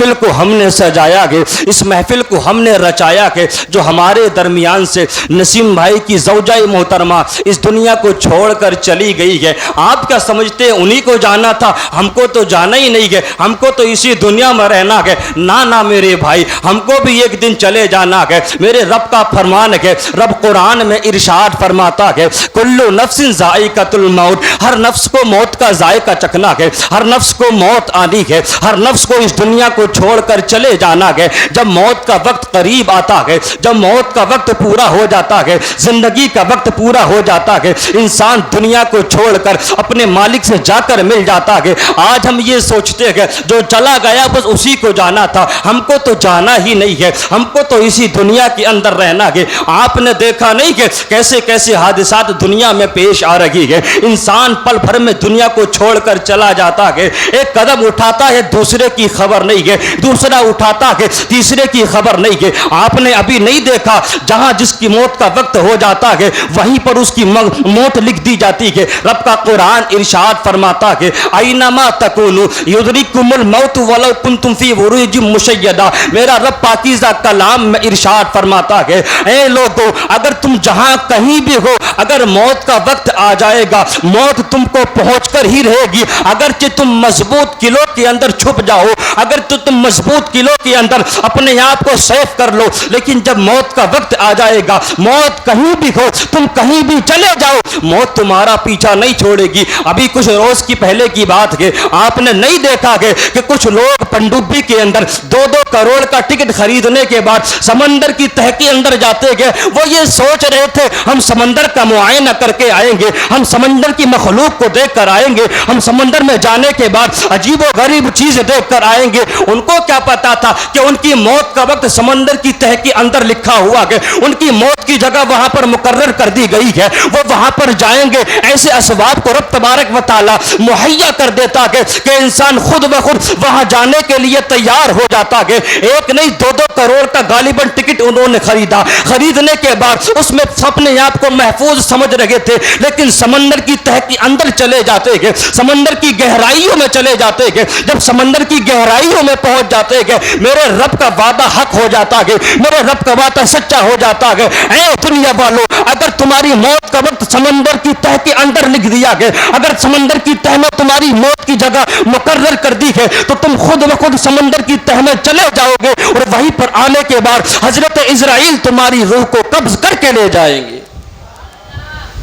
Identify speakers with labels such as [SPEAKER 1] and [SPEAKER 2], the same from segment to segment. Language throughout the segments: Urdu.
[SPEAKER 1] محفل کو ہم نے سجایا کہ اس محفل کو ہم نے رچایا کہ جو ہمارے درمیان سے نسیم بھائی کی زوجہ محترمہ اس دنیا کو چھوڑ کر چلی گئی ہے، آپ کیا سمجھتے ہیں انہی کو جانا تھا؟ ہم کو تو جانا ہی نہیں ہے، ہم کو تو اسی دنیا میں رہنا ہے۔ نہ میرے بھائی، ہم کو بھی ایک دن چلے جانا ہے۔ میرے رب کا فرمان ہے، رب قرآن میں ارشاد فرماتا ہے کل نفس ذائقۃ الموت، ہر نفس کو موت کا ذائقہ چکھنا ہے، ہر نفس کو موت آنی ہے، ہر نفس کو اس دنیا کو چھوڑ کر چلے جانا ہے۔ جب موت کا وقت قریب آتا ہے، جب موت کا وقت پورا ہو جاتا ہے، زندگی کا وقت پورا ہو جاتا ہے، انسان دنیا کو چھوڑ کر اپنے مالک سے جا کر مل جاتا ہے۔ آج ہم یہ سوچتے ہیں جو چلا گیا بس اسی کو جانا تھا، ہم کو تو جانا ہی نہیں ہے، ہم کو تو اسی دنیا کے اندر رہنا ہے۔ آپ نے دیکھا نہیں کہ کیسے کیسے حادثات دنیا میں پیش آ رہی ہے، انسان پل بھر میں دنیا کو چھوڑ کر چلا جاتا ہے، ایک قدم اٹھاتا ہے دوسرے کی خبر نہیں ہے، دوسرا اٹھاتا ہے تیسرے کی خبر نہیں ہے۔ آپ نے ابھی نہیں دیکھا جہاں جس کی موت کا وقت ہو جاتا ہے وہیں پر اس کی موت لکھ دی جاتی ہے۔ رب کا قرآن ارشاد فرماتا ہے اینما تکونوا یدرککم الموت ولو کنتم فی بروج مشیدہ۔ میرا رب پاکیزہ کلام میں ارشاد فرماتا ہے اے لوگو اگر تم جہاں کہیں بھی ہو، اگر موت کا وقت آ جائے گا موت تم کو پہنچ کر ہی رہے گی، اگرچہ تم مضبوط قلعوں کے اندر چھپ جاؤ، اگر تم مضبوط قلعوں کے اندر اپنے آپ کو سیف کر لو، لیکن جب موت کا وقت آ جائے گا موت کہیں بھی ہو، تم کہیں بھی چلے جاؤ، موت تمہارا پیچھا نہیں چھوڑے گی۔ ابھی کچھ روز کی پہلے کی بات ہے، آپ نے نہیں دیکھا کہ کچھ لوگ پنڈوبی کے اندر 2-2 کروڑ کا ٹکٹ خریدنے کے بعد سمندر کی تہہ کے اندر جاتے گئے، وہ یہ سوچ رہے تھے ہم سمندر کا معائنہ کر کے آئیں گے، ہم سمندر کی مخلوق کو دیکھ کر آئیں گے، ہم سمندر میں جانے کے بعد عجیب و غریب چیز دیکھ کر آئیں گے۔ ان کو کیا پتا تھا کہ ان کی موت کا وقت سمندر کی تہہ کے اندر لکھا ہوا ہے، ان کی موت کی جگہ وہاں پر مقرر کر دی گئی ہے، وہ وہاں پر جائیں گے۔ ایسے اسباب کو رب تبارک و تعالی مہیا کر دیتا ہے کہ انسان خود بخود وہاں جانے کے لیے تیار ہو جاتا ہے۔ ایک نہیں 2-2 کروڑ کا غالباً ٹکٹ انہوں نے خریدا، خریدنے کے بعد اس میں اپنے آپ کو محفوظ سمجھ رہے تھے، لیکن سمندر کی تہہ کے اندر چلے جاتے گئے، سمندر کی گہرائیوں میں چلے جاتے گئے۔ جب سمندر کی گہرائیوں میں پہنچ جاتے گئے میرے رب کا وعدہ حق ہو جاتا ہے، میرے رب کا وعدہ سچا ہو جاتا ہے۔ اے دنیا والو اگر تمہاری موت کا وقت سمندر کی تہہ کے اندر لکھ دیا گیا، اگر سمندر کی تہہ میں تمہاری موت کی جگہ مقرر کر دی ہے تو تم خود بخود سمندر کی تہہ میں چلے جاؤ گے، اور وہیں پر آنے کے بعد حضرت اسرائیل تمہاری روح کو قبض کر کے لے جائیں گے۔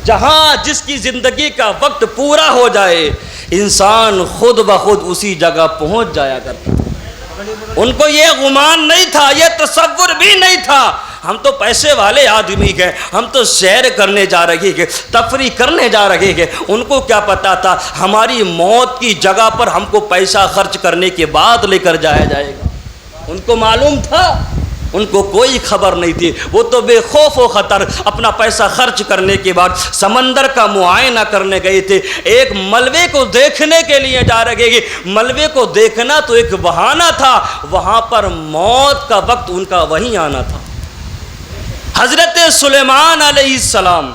[SPEAKER 1] جہاں جس کی زندگی کا وقت پورا ہو جائے انسان خود بخود اسی جگہ پہنچ جایا کرتا۔ ان کو یہ گمان نہیں تھا، یہ تصور بھی نہیں تھا ہم تو پیسے والے آدمی ہیں، ہم تو سیر کرنے جا رہے ہیں، تفریح کرنے جا رہے ہیں۔ ان کو کیا پتا تھا ہماری موت کی جگہ پر ہم کو پیسہ خرچ کرنے کے بعد لے کر جایا جائے گا۔ ان کو معلوم تھا؟ ان کو کوئی خبر نہیں تھی، وہ تو بے خوف و خطر اپنا پیسہ خرچ کرنے کے بعد سمندر کا معائنہ کرنے گئے تھے، ایک ملبے کو دیکھنے کے لیے جا رہے گے۔ ملبے کو دیکھنا تو ایک بہانہ تھا، وہاں پر موت کا وقت ان کا وہیں آنا تھا۔ حضرت سلیمان علیہ السلام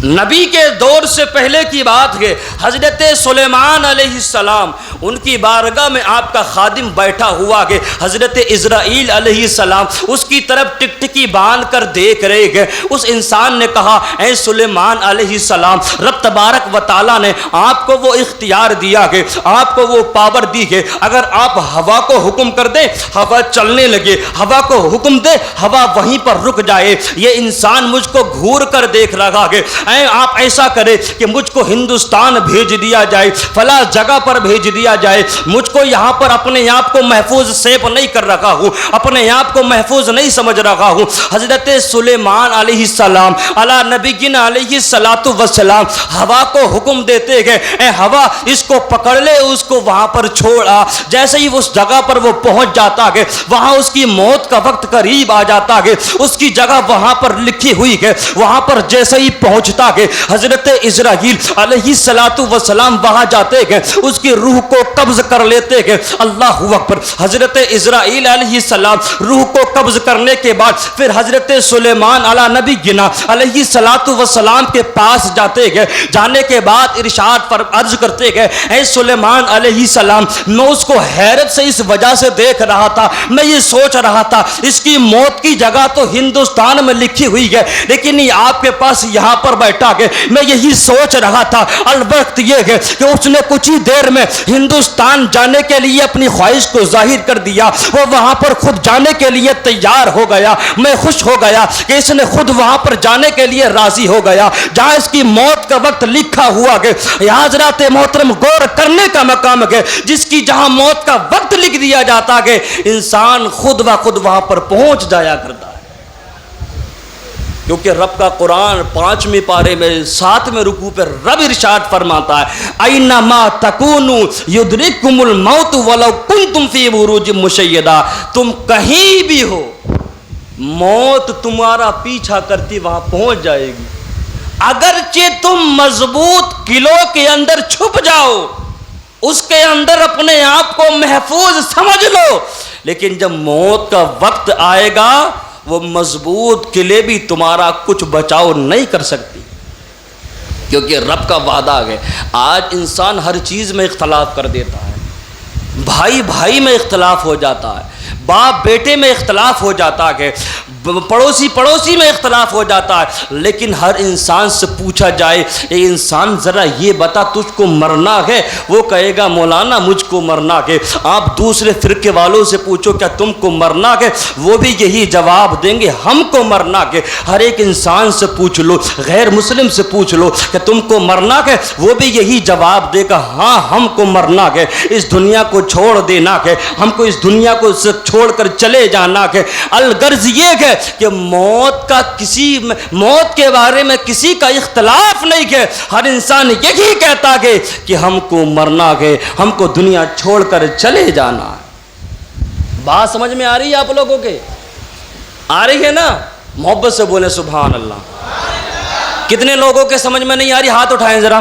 [SPEAKER 1] نبی کے دور سے پہلے کی بات ہے، حضرت سلیمان علیہ السلام ان کی بارگاہ میں آپ کا خادم بیٹھا ہوا ہے، حضرت اسرائیل علیہ السلام اس کی طرف ٹکٹکی باندھ کر دیکھ رہے ہیں۔ اس انسان نے کہا اے سلیمان علیہ السلام رب تبارک و تعالیٰ نے آپ کو وہ اختیار دیا ہے، آپ کو وہ پاور دی ہے، اگر آپ ہوا کو حکم کر دیں ہوا چلنے لگے، ہوا کو حکم دے ہوا وہیں پر رک جائے۔ یہ انسان مجھ کو گھور کر دیکھ رہا ہے، آپ ایسا کرے کہ مجھ کو ہندوستان بھیج دیا جائے، فلاں جگہ پر بھیج دیا جائے، مجھ کو یہاں پر اپنے آپ کو محفوظ سیف نہیں کر رکھا ہوں، اپنے آپ کو محفوظ نہیں سمجھ رہا ہوں۔ حضرت سلیمان علیہ السلام علی نبینا علیہ الصلاۃ والسلام ہوا کو حکم دیتے گئے اے ہوا اس کو پکڑ لے، اس کو وہاں پر چھوڑا۔ جیسے ہی اس جگہ پر وہ پہنچ جاتا ہے وہاں اس کی موت کا وقت قریب آ جاتا ہے، اس کی جگہ وہاں پر لکھی ہوئی ہے، وہاں پر جیسے ہی پہنچتا پہنچتا کہ حضرت اسرائیل علیہ السلام وہاں جاتے کہ اس کی روح کو قبض کر لیتے کہ اللہ اکبر. حضرت اسرائیل علیہ السلام روح کو قبض کرنے کے بعد پھر حضرت سلیمان علی نبی گنا علیہ السلام کے پاس جاتے گئے. جانے کے بعد ارشاد پر عرض کرتے گئے اے سلیمان علیہ السلام میں اس کو حیرت سے اس وجہ سے دیکھ رہا تھا, میں یہ سوچ رہا تھا اس کی موت کی جگہ تو ہندوستان میں لکھی ہوئی ہے لیکن یہ آپ کے پاس یہاں پر بیٹھا کہ میں یہی سوچ رہا تھا. الوقت یہ ہے کہ اس نے کچھ ہی دیر میں ہندوستان جانے کے لیے اپنی خواہش کو ظاہر کر دیا, وہ وہاں پر خود جانے کے لیے تیار ہو گیا. میں خوش ہو گیا کہ اس نے خود وہاں پر جانے کے لیے راضی ہو گیا جہاں اس کی موت کا وقت لکھا ہوا کہ حضرات محترم غور کرنے کا مقام ہے جس کی جہاں موت کا وقت لکھ دیا جاتا کہ انسان خود بخود وہاں پر پہنچ جایا کرتا ہے. کیونکہ رب کا قرآن 5ویں پارے میں 7ویں رکوع پہ رب ارشاد فرماتا ہے اینما تکونوا یدرککم الموت ولو کنتم فی بروج مشیدہ. تم کہیں بھی ہو موت تمہارا پیچھا کرتی وہاں پہنچ جائے گی. اگرچہ تم مضبوط قلعوں کے اندر چھپ جاؤ, اس کے اندر اپنے آپ کو محفوظ سمجھ لو, لیکن جب موت کا وقت آئے گا وہ مضبوط قلعے بھی تمہارا کچھ بچاؤ نہیں کر سکتی, کیونکہ رب کا وعدہ ہے. آج انسان ہر چیز میں اختلاف کر دیتا ہے, بھائی بھائی میں اختلاف ہو جاتا ہے, باپ بیٹے میں اختلاف ہو جاتا ہے, پڑوسی میں اختلاف ہو جاتا ہے. لیکن ہر انسان سے پوچھا جائے اے انسان ذرا یہ بتا تجھ کو مرنا ہے, وہ کہے گا مولانا مجھ کو مرنا ہے. آپ دوسرے فرقے والوں سے پوچھو کیا تم کو مرنا ہے, وہ بھی یہی جواب دیں گے ہم کو مرنا ہے. ہر ایک انسان سے پوچھ لو, غیر مسلم سے پوچھ لو کہ تم کو مرنا ہے, وہ بھی یہی جواب دے گا ہاں ہم کو مرنا ہے. اس دنیا کو چھوڑ دینا ہے, ہم کو اس دنیا کو چھوڑ کر چلے جانا ہے. الغرض یہ ہے کہ موت کے بارے میں کسی کا اختلاف نہیں ہے. ہر انسان یہی کہتا ہے کہ ہم کو مرنا ہے, ہم کو دنیا چھوڑ کر چلے جانا ہے. بات سمجھ میں آ رہی ہے آپ لوگوں کے؟ آ رہی ہے نا؟ محبت سے بولیں سبحان اللہ. کتنے لوگوں کے سمجھ میں نہیں آ رہی ہاتھ اٹھائیں ذرا.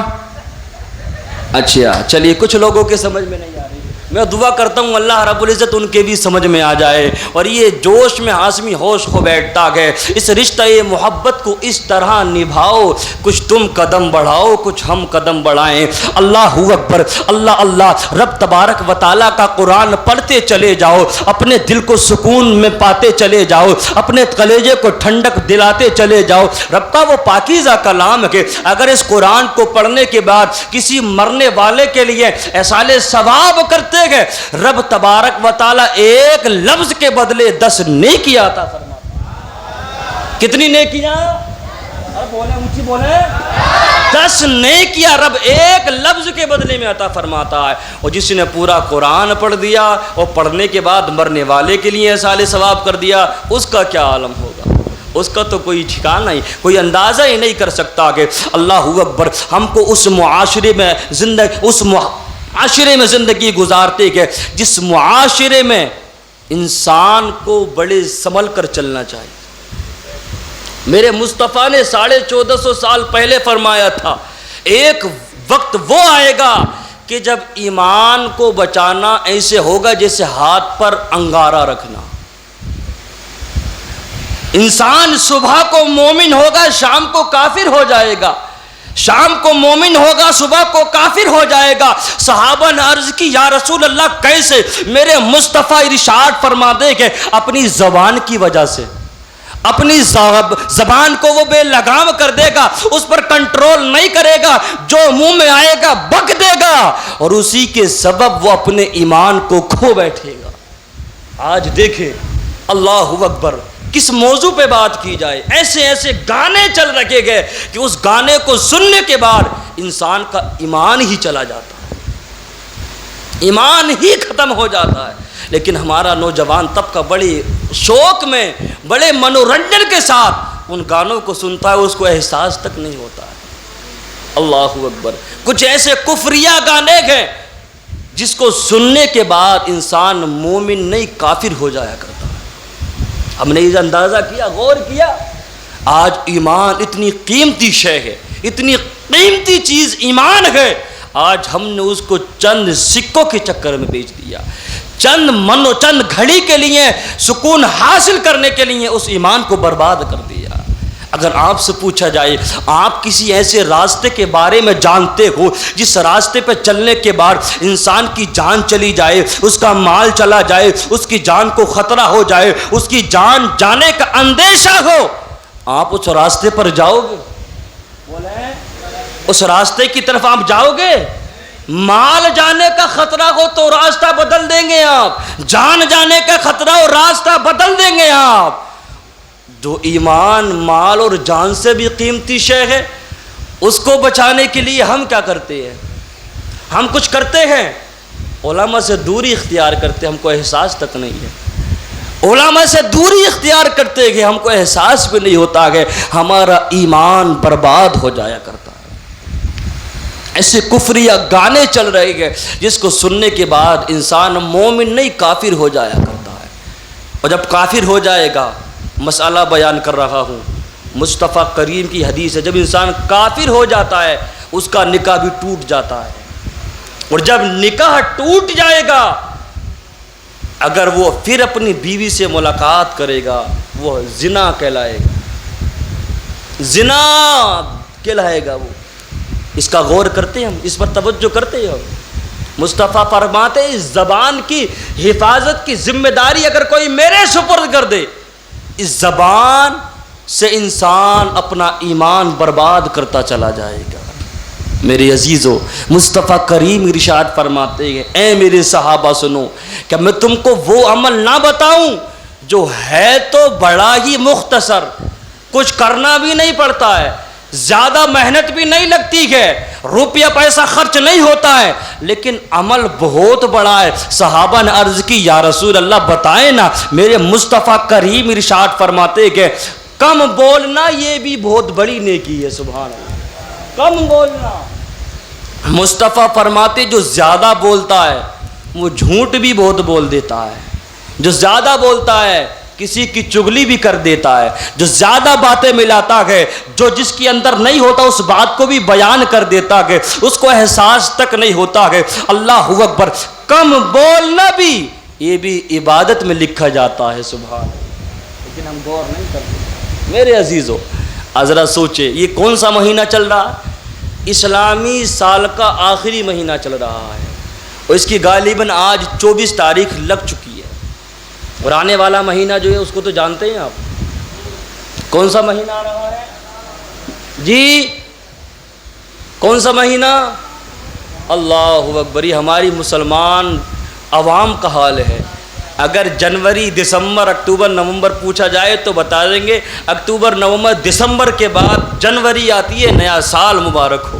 [SPEAKER 1] اچھا چلیے کچھ لوگوں کے سمجھ میں نہیں آ رہی. میں دعا کرتا ہوں اللہ رب العزت ان کے بھی سمجھ میں آ جائے اور یہ جوش میں ہاضمی ہوش ہو بیٹھتا ہے. اس رشتہ محبت کو اس طرح نبھاؤ, کچھ تم قدم بڑھاؤ کچھ ہم قدم بڑھائیں. اللہ اکبر, اللہ اللہ. رب تبارک و تعالیٰ کا قرآن پڑھتے چلے جاؤ, اپنے دل کو سکون میں پاتے چلے جاؤ, اپنے کلیجے کو ٹھنڈک دلاتے چلے جاؤ. رب کا وہ پاکیزہ کلام ہے. اگر اس قرآن کو پڑھنے کے بعد کسی مرنے والے کے لیے احصال ثواب کرتے گئے, رب تبارک و تعالی ایک لفظ کے بدلے 10 نیکیاں عطا فرماتا. کتنی نیکیاں؟ بولے اونچی بولے. 10 نیکیاں رب ایک لفظ کے بدلے میں عطا فرماتا ہے. اور جس نے پورا قرآن پڑھ دیا اور پڑھنے کے بعد مرنے والے کے لیے احصال ثواب کر دیا, اس کا کیا عالم ہوگا؟ اس کا تو کوئی ٹھکانہ ہی, کوئی اندازہ ہی نہیں کر سکتا کہ اللہ اکبر. ہم کو اس معاشرے میں زندگی گزارتے کہ جس معاشرے میں انسان کو بڑے سنبھل کر چلنا چاہیے. میرے مصطفیٰ نے 1450 سال پہلے فرمایا تھا ایک وقت وہ آئے گا کہ جب ایمان کو بچانا ایسے ہوگا جیسے ہاتھ پر انگارہ رکھنا. انسان صبح کو مومن ہوگا شام کو کافر ہو جائے گا, شام کو مومن ہوگا صبح کو کافر ہو جائے گا. صحابہ نے عرض کی یا رسول اللہ کیسے؟ میرے مصطفیٰ ارشاد فرما دے کہ اپنی زبان کی وجہ سے, اپنی زبان کو وہ بے لگام کر دے گا, اس پر کنٹرول نہیں کرے گا, جو منہ میں آئے گا بک دے گا اور اسی کے سبب وہ اپنے ایمان کو کھو بیٹھے گا. آج دیکھیں اللہ اکبر کس موضوع پہ بات کی جائے, ایسے ایسے گانے چل رکھے گئے کہ اس گانے کو سننے کے بعد انسان کا ایمان ہی چلا جاتا ہے, ایمان ہی ختم ہو جاتا ہے. لیکن ہمارا نوجوان طبقہ بڑے شوق میں, بڑے منورنجن کے ساتھ ان گانوں کو سنتا ہے, اس کو احساس تک نہیں ہوتا ہے. اللہ اکبر. کچھ ایسے کفریہ گانے ہیں جس کو سننے کے بعد انسان مومن نہیں کافر ہو جایا کرتا. ہم نے یہ اندازہ کیا, غور کیا, آج ایمان اتنی قیمتی شے ہے, اتنی قیمتی چیز ایمان ہے، آج ہم نے اس کو چند سکوں کے چکر میں بیچ دیا، چند گھڑی کے لیے سکون حاصل کرنے کے لیے اس ایمان کو برباد کر دیا۔ اگر آپ سے پوچھا جائے آپ کسی ایسے راستے کے بارے میں جانتے ہو جس راستے پہ چلنے کے بعد انسان کی جان چلی جائے، اس کا مال چلا جائے، اس کی جان کو خطرہ ہو جائے، اس کی جان جانے کا اندیشہ ہو، آپ اس راستے پر جاؤ گے؟ بولیں، اس راستے کی طرف آپ جاؤ گے؟ مال جانے کا خطرہ ہو تو راستہ بدل دیں گے آپ، جان جانے کا خطرہ ہو راستہ بدل دیں گے آپ۔ جو ایمان مال اور جان سے بھی قیمتی شے ہے، اس کو بچانے کے لیے ہم کیا کرتے ہیں؟ ہم کچھ کرتے ہیں؟ علماء سے دوری اختیار کرتے، ہم کو احساس تک نہیں ہے۔ علماء سے دوری اختیار کرتے کہ ہم کو احساس بھی نہیں ہوتا کہ ہمارا ایمان برباد ہو جایا کرتا ہے۔ ایسے کفریہ گانے چل رہے ہیں جس کو سننے کے بعد انسان مومن نہیں کافر ہو جایا کرتا ہے، اور جب کافر ہو جائے گا، مسئلہ بیان کر رہا ہوں، مصطفیٰ کریم کی حدیث ہے، جب انسان کافر ہو جاتا ہے اس کا نکاح بھی ٹوٹ جاتا ہے، اور جب نکاح ٹوٹ جائے گا اگر وہ پھر اپنی بیوی سے ملاقات کرے گا وہ زنا کہلائے گا، زنا کہلائے گا وہ۔ اس کا غور کرتے ہیں ہم، اس پر توجہ کرتے ہیں ہم۔ مصطفیٰ فرماتے ہیں اس زبان کی حفاظت کی ذمہ داری اگر کوئی میرے سپرد کر دے، اس زبان سے انسان اپنا ایمان برباد کرتا چلا جائے گا۔ میرے عزیزو، مصطفیٰ کریم ارشاد فرماتے ہیں اے میرے صحابہ سنو، کہ میں تم کو وہ عمل نہ بتاؤں جو ہے تو بڑا ہی مختصر، کچھ کرنا بھی نہیں پڑتا ہے، زیادہ محنت بھی نہیں لگتی ہے، روپیہ پیسہ خرچ نہیں ہوتا ہے، لیکن عمل بہت بڑا ہے۔ صحابہ نے عرض کی یا رسول اللہ بتائیں نا۔ میرے مصطفیٰ کریم ارشاد فرماتے کہ کم بولنا یہ بھی بہت بڑی نیکی ہے۔ سبحان اللہ، کم بولنا۔ مصطفیٰ فرماتے جو زیادہ بولتا ہے وہ جھوٹ بھی بہت بول دیتا ہے، جو زیادہ بولتا ہے کسی کی چگلی بھی کر دیتا ہے، جو زیادہ باتیں ملاتا ہے، جو جس کے اندر نہیں ہوتا اس بات کو بھی بیان کر دیتا ہے، اس کو احساس تک نہیں ہوتا ہے۔ اللہ اکبر، کم بولنا بھی یہ بھی عبادت میں لکھا جاتا ہے۔ سبحان اللہ، لیکن ہم غور نہیں کرتے۔ میرے عزیزو، ذرا سوچے یہ کون سا مہینہ چل رہا ہے؟ اسلامی سال کا آخری مہینہ چل رہا ہے، اور اس کی غالباً آج 24 تاریخ لگ چکی ہے، اور آنے والا مہینہ جو ہے اس کو تو جانتے ہیں آپ، کون سا مہینہ آ رہا ہے جی؟ کون سا مہینہ؟ اللہ اکبر، یہ ہماری مسلمان عوام کا حال ہے۔ اگر جنوری، دسمبر، اکتوبر، نومبر پوچھا جائے تو بتا دیں گے اکتوبر، نومبر، دسمبر کے بعد جنوری آتی ہے، نیا سال مبارک ہو،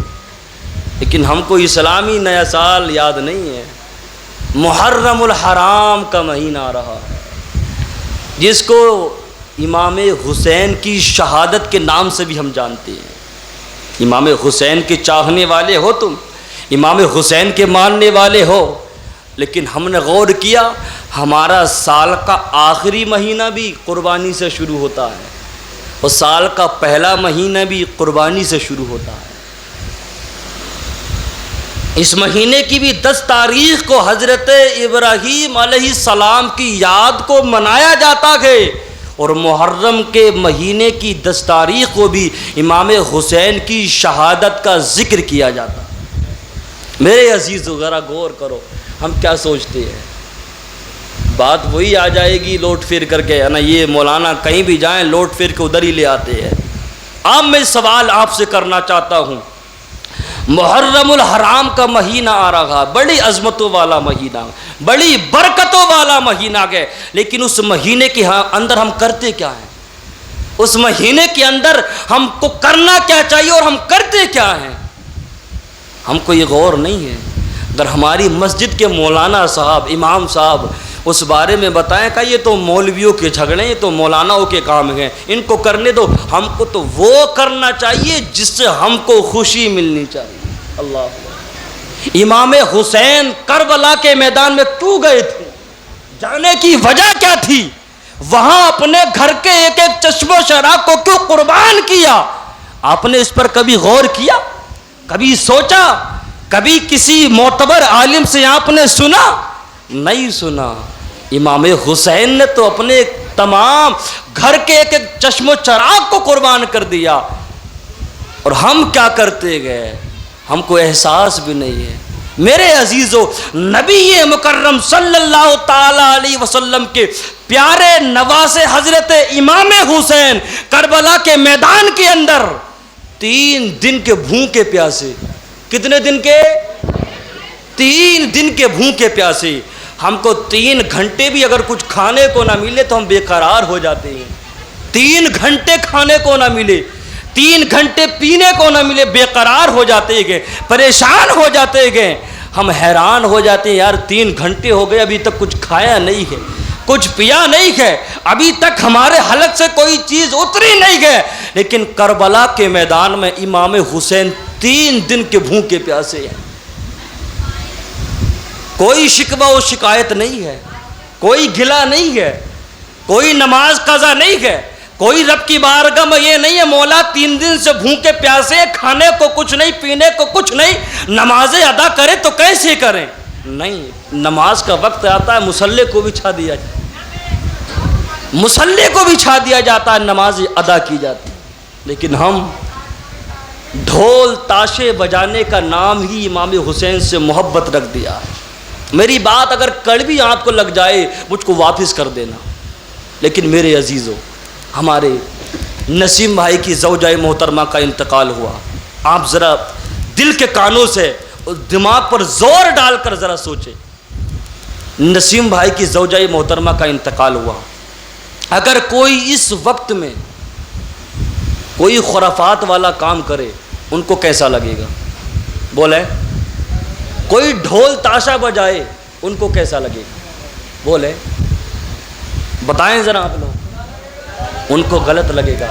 [SPEAKER 1] لیکن ہم کو اسلامی نیا سال یاد نہیں ہے۔ محرم الحرام کا مہینہ آ رہا ہے، جس کو امام حسین کی شہادت کے نام سے بھی ہم جانتے ہیں۔ امام حسین کے چاہنے والے ہو تم، امام حسین کے ماننے والے ہو، لیکن ہم نے غور کیا ہمارا سال کا آخری مہینہ بھی قربانی سے شروع ہوتا ہے، اور سال کا پہلا مہینہ بھی قربانی سے شروع ہوتا ہے۔ اس مہینے کی بھی 10 تاریخ کو حضرت ابراہیم علیہ السلام کی یاد کو منایا جاتا ہے، اور محرم کے مہینے کی 10 تاریخ کو بھی امام حسین کی شہادت کا ذکر کیا جاتا ہے۔ میرے عزیز ذرا غور کرو، ہم کیا سوچتے ہیں؟ بات وہی آ جائے گی لوٹ پھر کر کے، ہے نا، یہ مولانا کہیں بھی جائیں لوٹ پھر کے ادھر ہی لے آتے ہیں۔ اب میں سوال آپ سے کرنا چاہتا ہوں، محرم الحرام کا مہینہ آ رہا، بڑی عظمتوں والا مہینہ، بڑی برکتوں والا مہینہ ہے، لیکن اس مہینے کے اندر ہم کرتے کیا ہیں؟ اس مہینے کے اندر ہم کو کرنا کیا چاہیے اور ہم کرتے کیا ہیں؟ ہم کو یہ غور نہیں ہے۔ اگر ہماری مسجد کے مولانا صاحب، امام صاحب اس بارے میں بتائیں کہ یہ تو مولویوں کے جھگڑے، یہ تو مولاناؤں کے کام ہیں، ان کو کرنے دو، ہم کو تو وہ کرنا چاہیے جس سے ہم کو خوشی ملنی چاہیے۔ اللہ، امام حسین کربلا کے میدان میں کیوں گئے تھے؟ جانے کی وجہ کیا تھی؟ وہاں اپنے گھر کے ایک ایک چشم و شراب کو کیوں قربان کیا؟ آپ نے اس پر کبھی غور کیا؟ کبھی سوچا؟ کبھی کسی معتبر عالم سے آپ نے سنا؟ نہیں سنا۔ امام حسین نے تو اپنے تمام گھر کے ایک ایک چشم و چراغ کو قربان کر دیا، اور ہم کیا کرتے گئے؟ ہم کو احساس بھی نہیں ہے۔ میرے عزیزو، نبی مکرم صلی اللہ تعالی علیہ وسلم کے پیارے نواسے حضرت امام حسین کربلا کے میدان کے اندر 3 دن کے بھوکے پیاسے، کتنے دن کے؟ 3 دن کے بھوکے پیاسے۔ ہم کو 3 گھنٹے بھی اگر کچھ کھانے کو نہ ملے تو ہم بے قرار ہو جاتے ہیں۔ 3 گھنٹے کھانے کو نہ ملے، 3 گھنٹے پینے کو نہ ملے، بے قرار ہو جاتے گئے، پریشان ہو جاتے گئے۔ ہم حیران ہو جاتے ہیں، یار 3 گھنٹے ہو گئے ابھی تک کچھ کھایا نہیں ہے، کچھ پیا نہیں ہے، ابھی تک ہمارے حلق سے کوئی چیز اتری نہیں ہے۔ لیکن کربلا کے میدان میں امام حسین 3 دن کے بھوکے پیاسے ہیں۔ کوئی شکوہ و شکایت نہیں ہے، کوئی گلہ نہیں ہے، کوئی نماز قضا نہیں ہے، کوئی رب کی بارگاہ میں یہ نہیں ہے مولا 3 دن سے بھوکے پیاسے، کھانے کو کچھ نہیں، پینے کو کچھ نہیں، نمازیں ادا کریں تو کیسے کریں؟ نہیں، نماز کا وقت آتا ہے مصلی کو بچھا دیا جاتا ہے، مصلی کو بچھا دیا جاتا ہے، نماز ادا کی جاتی ہے۔ لیکن ہم ڈھول تاشے بجانے کا نام ہی امام حسین سے محبت رکھ دیا ہے۔ میری بات اگر کڑوی آپ کو لگ جائے مجھ کو واپس کر دینا۔ لیکن میرے عزیزو، ہمارے نسیم بھائی کی زوجہ محترمہ کا انتقال ہوا۔ آپ ذرا دل کے کانوں سے دماغ پر زور ڈال کر ذرا سوچیں، نسیم بھائی کی زوجہ محترمہ کا انتقال ہوا۔ اگر کوئی اس وقت میں کوئی خرافات والا کام کرے ان کو کیسا لگے گا؟ بولے۔ کوئی ڈھول تاشا بجائے ان کو کیسا لگے گا؟ بولے، بتائیں ذرا آپ لوگ۔ ان کو غلط لگے گا۔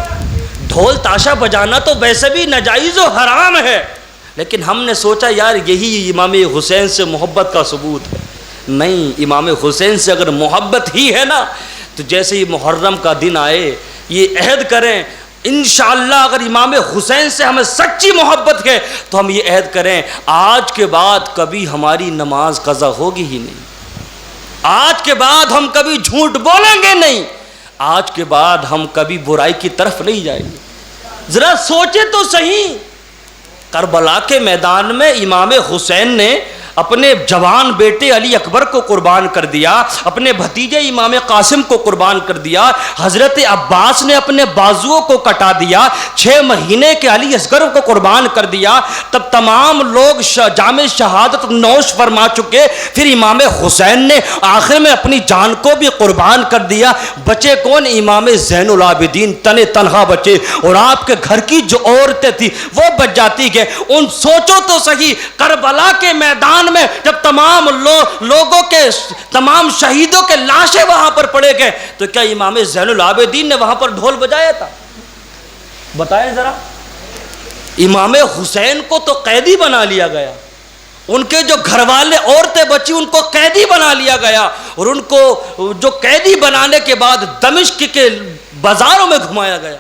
[SPEAKER 1] ڈھول تاشا بجانا تو ویسے بھی ناجائز و حرام ہے، لیکن ہم نے سوچا یار یہی امام حسین سے محبت کا ثبوت ہے۔ نہیں، امام حسین سے اگر محبت ہی ہے نا تو جیسے ہی محرم کا دن آئے یہ عہد کریں، انشاءاللہ اگر امام حسین سے ہمیں سچی محبت ہے تو ہم یہ عہد کریں آج کے بعد کبھی ہماری نماز قضا ہوگی ہی نہیں، آج کے بعد ہم کبھی جھوٹ بولیں گے نہیں، آج کے بعد ہم کبھی برائی کی طرف نہیں جائیں گے۔ ذرا سوچے تو صحیح، کربلا کے میدان میں امام حسین نے اپنے جوان بیٹے علی اکبر کو قربان کر دیا، اپنے بھتیجے امام قاسم کو قربان کر دیا، حضرت عباس نے اپنے بازوؤں کو کٹا دیا، 6 مہینے کے علی اصغر کو قربان کر دیا، تب تمام لوگ جام شہادت نوش فرما چکے، پھر امام حسین نے آخر میں اپنی جان کو بھی قربان کر دیا۔ بچے کون؟ امام زین العابدین تنے تنہا بچے، اور آپ کے گھر کی جو عورتیں تھیں وہ بچ جاتی گئے۔ ان سوچو تو صحیح، کربلا کے میدان میں جب تمام لوگوں کے، تمام شہیدوں کے لاشیں وہاں پر پڑے گئے تو کیا امام زین العابدین نے وہاں پر ڈھول بجایا تھا؟ بتائیں ذرا۔ امام حسین کو تو قیدی بنا لیا گیا، ان کے جو گھر والے عورتیں بچی ان کو قیدی بنا لیا گیا، اور ان کو جو قیدی بنانے کے بعد دمشق کے بازاروں میں گھمایا گیا،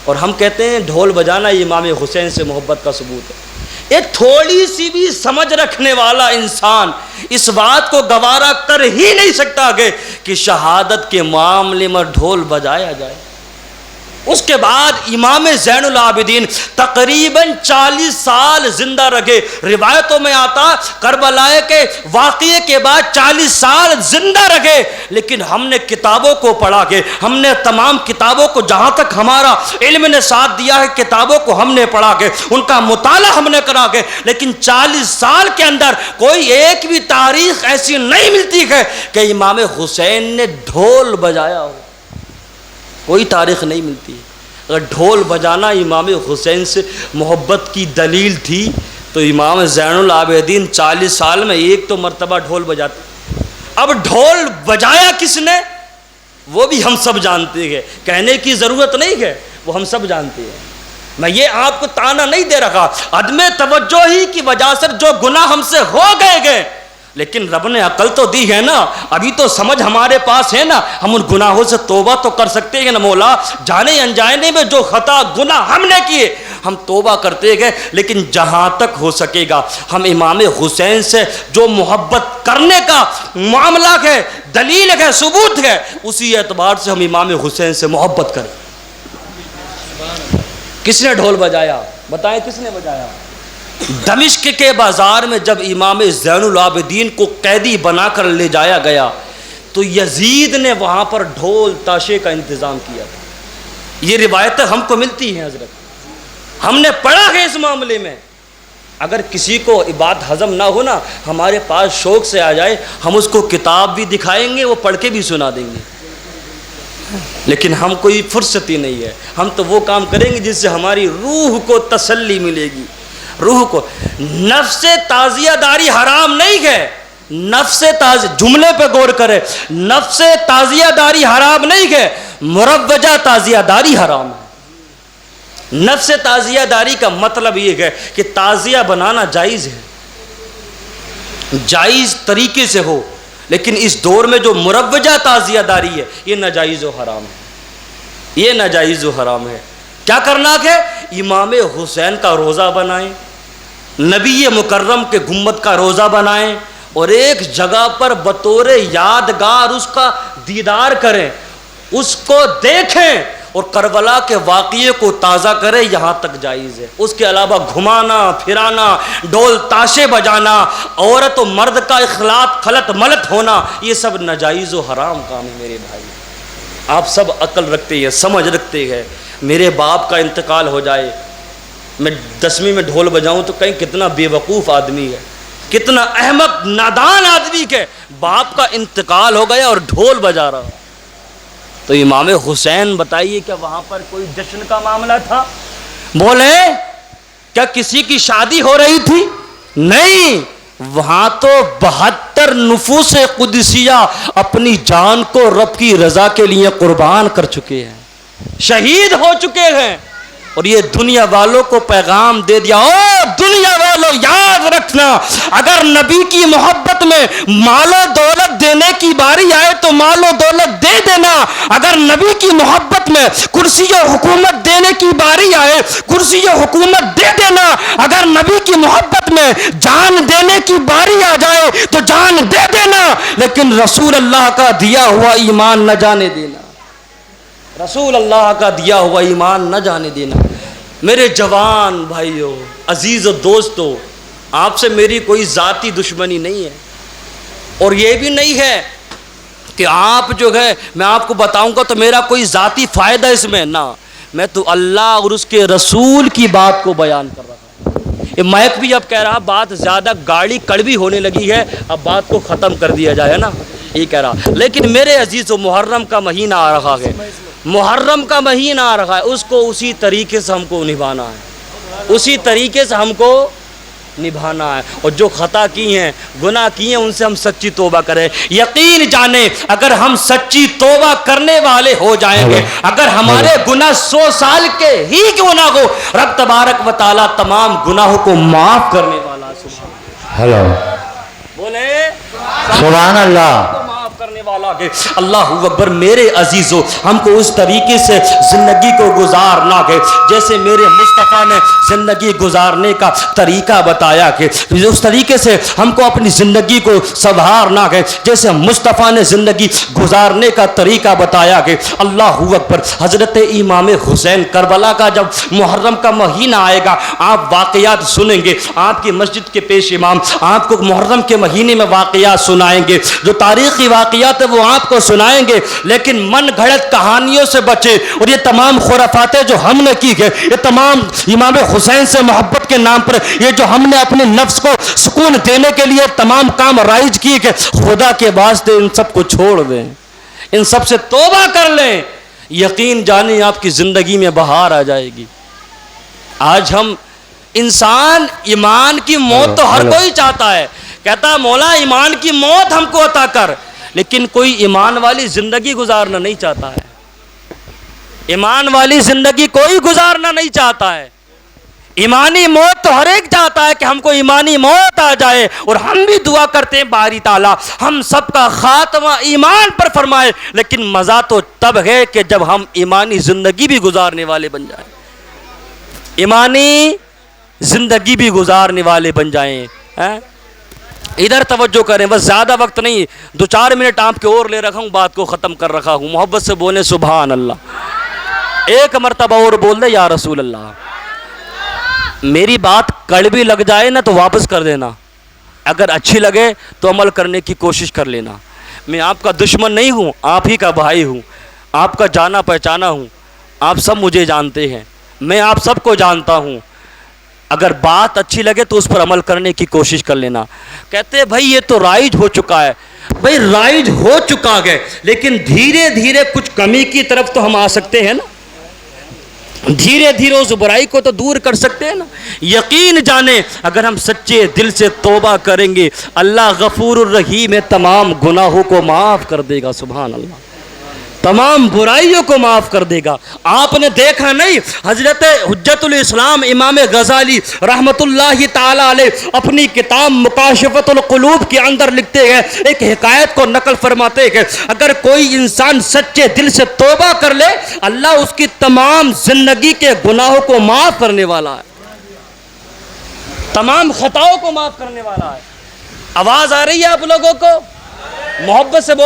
[SPEAKER 1] اور ہم کہتے ہیں ڈھول بجانا امام حسین سے محبت کا ثبوت ہے۔ ایک تھوڑی سی بھی سمجھ رکھنے والا انسان اس بات کو گوارا کر ہی نہیں سکتا کہ شہادت کے معاملے میں ڈھول بجایا جائے۔ اس کے بعد امام زین العابدین تقریباً 40 سال زندہ رہے۔ روایتوں میں آتا کربلا کے واقعے کے بعد 40 سال زندہ رہے، لیکن ہم نے کتابوں کو پڑھا کہ ہم نے تمام کتابوں کو، جہاں تک ہمارا علم نے ساتھ دیا ہے، کتابوں کو ہم نے پڑھا کہ ان کا مطالعہ ہم نے کرا کہ، لیکن 40 سال کے اندر کوئی ایک بھی تاریخ ایسی نہیں ملتی ہے کہ امام حسین نے ڈھول بجایا ہو، کوئی تاریخ نہیں ملتی۔ اگر ڈھول بجانا امام حسین سے محبت کی دلیل تھی تو امام زین العابدین 40 سال میں ایک تو مرتبہ ڈھول بجاتے۔ اب ڈھول بجایا کس نے وہ بھی ہم سب جانتے ہیں، کہنے کی ضرورت نہیں ہے، وہ ہم سب جانتے ہیں۔ میں یہ آپ کو تانا نہیں دے رہا، عدم توجہ ہی کی وجہ سے جو گناہ ہم سے ہو گئے لیکن رب نے عقل تو دی ہے نا, ابھی تو سمجھ ہمارے پاس ہے نا, ہم ان گناہوں سے توبہ تو کر سکتے ہیں نا مولا. جانے انجانے میں جو خطا گناہ ہم نے کیے ہم توبہ کرتے گئے, لیکن جہاں تک ہو سکے گا ہم امام حسین سے جو محبت کرنے کا معاملہ ہے, دلیل ہے, ثبوت ہے, اسی اعتبار سے ہم امام حسین سے محبت کریں. کس نے ڈھول بجایا بتائیں, کس نے بجایا؟ دمشق کے بازار میں جب امام زین العابدین کو قیدی بنا کر لے جایا گیا تو یزید نے وہاں پر ڈھول تاشے کا انتظام کیا تھا. یہ روایتیں ہم کو ملتی ہیں حضرت, ہم نے پڑھا ہے اس معاملے میں. اگر کسی کو بات ہضم نہ ہو نا, ہمارے پاس شوق سے آ جائے, ہم اس کو کتاب بھی دکھائیں گے, وہ پڑھ کے بھی سنا دیں گے. لیکن ہم کوئی فرصت ہی نہیں ہے, ہم تو وہ کام کریں گے جس سے ہماری روح کو تسلی ملے گی. روح کو نفس تعزیہ داری حرام نہیں ہے, نفس جملے پہ غور کرے, نفس تعزیہ داری حرام نہیں ہے, مروجہ تعزیہ داری حرام ہے. نفس تعزیہ داری کا مطلب یہ ہے کہ تعزیہ بنانا جائز ہے, جائز طریقے سے ہو, لیکن اس دور میں جو مروجہ تعزیہ داری ہے یہ ناجائز و حرام ہے, یہ ناجائز و حرام ہے. کیا کرنا ہے؟ امام حسین کا روزہ بنائیں, نبی مکرم کے گنبد کا روزہ بنائیں, اور ایک جگہ پر بطور یادگار اس کا دیدار کریں, اس کو دیکھیں اور کربلا کے واقعے کو تازہ کریں. یہاں تک جائز ہے. اس کے علاوہ گھمانا پھرانا, ڈھول تاشے بجانا, عورت و مرد کا اختلاط خلط ملط ہونا, یہ سب ناجائز و حرام کام ہے. میرے بھائی, آپ سب عقل رکھتے ہیں, سمجھ رکھتے ہیں. میرے باپ کا انتقال ہو جائے, میں 10ویں میں ڈھول بجاؤں تو کہیں کتنا بے وقوف آدمی ہے, کتنا احمق نادان آدمی کے باپ کا انتقال ہو گیا اور ڈھول بجا رہا. تو امام حسین بتائیے کیا وہاں پر کوئی جشن کا معاملہ تھا؟ بولے کیا کسی کی شادی ہو رہی تھی؟ نہیں, وہاں تو 72 نفوس قدسیہ اپنی جان کو رب کی رضا کے لیے قربان کر چکے ہیں, شہید ہو چکے ہیں. اور یہ دنیا والوں کو پیغام دے دیا, او دنیا والوں یاد رکھنا, اگر نبی کی محبت میں مال و دولت دینے کی باری آئے تو مال و دولت دے دینا, اگر نبی کی محبت میں کرسی و حکومت دینے کی باری آئے کرسی و حکومت دے دینا, اگر نبی کی محبت میں جان دینے کی باری آ جائے تو جان دے دینا, لیکن رسول اللہ کا دیا ہوا ایمان نہ جانے دینا, رسول اللہ کا دیا ہوا ایمان نہ جانے دینا. میرے جوان بھائیو, عزیز و دوستو, آپ سے میری کوئی ذاتی دشمنی نہیں ہے, اور یہ بھی نہیں ہے کہ آپ جو ہے میں آپ کو بتاؤں گا تو میرا کوئی ذاتی فائدہ اس میں نہ, میں تو اللہ اور اس کے رسول کی بات کو بیان کر رہا ہوں. یہ مائک بھی اب کہہ رہا بات زیادہ گاڑی کڑوی ہونے لگی ہے, اب بات کو ختم کر دیا جائے نا, یہ کہہ رہا. لیکن میرے عزیز و محرم کا مہینہ آ رہا ہے, محرم کا مہینہ آ رہا ہے, اس کو اسی طریقے سے ہم کو نبھانا ہے, اسی طریقے سے ہم کو نبھانا ہے. اور جو خطا کی ہیں, گناہ کی ہیں, ان سے ہم سچی توبہ کریں. یقین جانیں اگر ہم سچی توبہ کرنے والے ہو جائیں گے, اگر ہمارے گناہ 100 سال کے ہی کیوں نہ ہو, رب تبارک و تعالیٰ تمام گناہوں کو معاف کرنے والا.
[SPEAKER 2] ہلو
[SPEAKER 1] بولے
[SPEAKER 2] سبحان اللہ,
[SPEAKER 1] کرنے والا ہے. اللہ اکبر. میرے عزیزو, ہم کو اس طریقے سے زندگی کو گزارنا ہے جیسے میرے مصطفیٰ نے زندگی گزارنے کا طریقہ بتایا کہ اس طریقے سے ہم کو اپنی زندگی کو سنوارنا ہے جیسے مصطفیٰ نے زندگی گزارنے کا طریقہ بتایا کہ اللہ اکبر. حضرت امام حسین کربلا کا جب محرم کا مہینہ آئے گا, آپ واقعات سنیں گے, آپ کی مسجد کے پیش امام آپ کو محرم کے مہینے میں واقعات سنائیں گے, جو تاریخی واقعات وہ آپ کو سنائیں گے, لیکن من گھڑت کہانیوں سے بچے. اور یہ تمام خرافاتیں جو ہم نے کی ہے, یہ تمام امام حسین سے محبت کے نام پر یہ جو ہم نے اپنے نفس کو سکون دینے کے لیے تمام کام رائج کیے, کہ خدا کے واسطے ان سب کو چھوڑ دیں, ان سب سے توبہ کر لیں. یقین جانیں آپ کی زندگی میں بہار آ جائے گی. آج ہم انسان ایمان کی موت تو ہر کوئی چاہتا ہے, کہتا مولا ایمان کی موت ہم کو عطا کر, لیکن کوئی ایمان والی زندگی گزارنا نہیں چاہتا ہے. ایمان والی زندگی کوئی گزارنا نہیں چاہتا ہے. ایمانی موت تو ہر ایک چاہتا ہے کہ ہم کو ایمانی موت آ جائے، اور ہم بھی دعا کرتے ہیں باری تعالیٰ ہم سب کا خاتمہ ایمان پر فرمائے، لیکن مزہ تو تب ہے کہ جب ہم ایمانی زندگی بھی گزارنے والے بن جائیں، ایمانی زندگی بھی گزارنے والے بن جائیں۔ ادھر توجہ کریں، بس زیادہ وقت نہیں، 2-4 منٹ آپ کے اور لے رکھا ہوں، بات کو ختم کر رکھا ہوں۔ محبت سے بولیں سبحان اللہ، ایک مرتبہ اور بول دے یا رسول اللہ۔ میری بات کڑوی لگ جائے نا تو واپس کر دینا، اگر اچھی لگے تو عمل کرنے کی کوشش کر لینا۔ میں آپ کا دشمن نہیں ہوں، آپ ہی کا بھائی ہوں، آپ کا جانا پہچانا ہوں، آپ سب مجھے جانتے ہیں، میں آپ سب کو جانتا ہوں۔ اگر بات اچھی لگے تو اس پر عمل کرنے کی کوشش کر لینا۔ کہتے ہیں بھائی یہ تو رائج ہو چکا ہے، بھائی رائج ہو چکا ہے، لیکن دھیرے دھیرے کچھ کمی کی طرف تو ہم آ سکتے ہیں نا، دھیرے دھیرے اس برائی کو تو دور کر سکتے ہیں نا۔ یقین جانیں اگر ہم سچے دل سے توبہ کریں گے، اللہ غفور الرحیم ہے، تمام گناہوں کو معاف کر دے گا۔ سبحان اللہ، تمام برائیوں کو معاف کر دے گا۔ آپ نے دیکھا نہیں، حضرت حجت الاسلام امام غزالی رحمت اللہ تعالی علیہ اپنی کتاب مکاشفۃ القلوب کے اندر لکھتے ہیں، ایک حکایت کو نقل فرماتے ہیں کہ اگر کوئی انسان سچے دل سے توبہ کر لے، اللہ اس کی تمام زندگی کے گناہوں کو معاف کرنے والا ہے، تمام خطاؤں کو معاف کرنے والا ہے۔ آواز آ رہی ہے آپ لوگوں کو؟ محبت سے